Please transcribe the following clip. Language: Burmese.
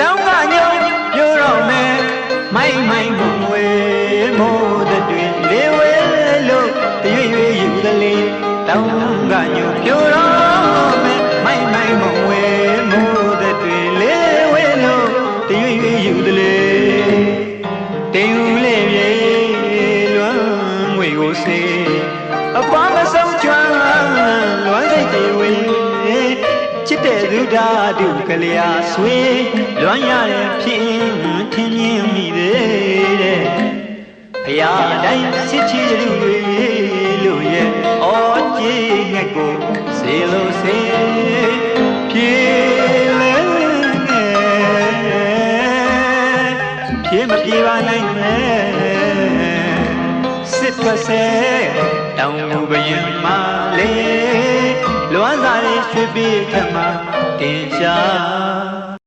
တောင်းကညုံပြောတော့မယ်မိုင်းမိုင်းမဝဲမိုးတဲ့တွင်လေးဝဲလို့တရွေ့ရွေ့ယူသလေးတောင်းကညုံပြောတော့မယ်မိုင်းမိုင်းမဝဲမိုးတဲ့တွင်လေးဝဲလို့တရွေ့ရွေ့ယူသလေးတင်ယူလေးပြေလွမ်းငွေကိုစေအပွားမဆုံးကျွမ်းလွမ်းစိတ်တွေဝေးချစ်တဲ့သူဓာတုကလျာဆွေးလွမ်းရတဲ့ဖြစ်ထင်းမြင်မိသေးတဲ့ဖရာတိုင်းစစ်ချီလူတွေလို့ရဲ့အော်ကြည်ငက်ကိုစေလို့စေပြေလဲဖြေမပြေပါနိုင်နဲ့စစ်ထွက်စေတောင်မူပရင်မလေးလွမ်းစာရေးရွှေပြည်ခမတင်ရှာ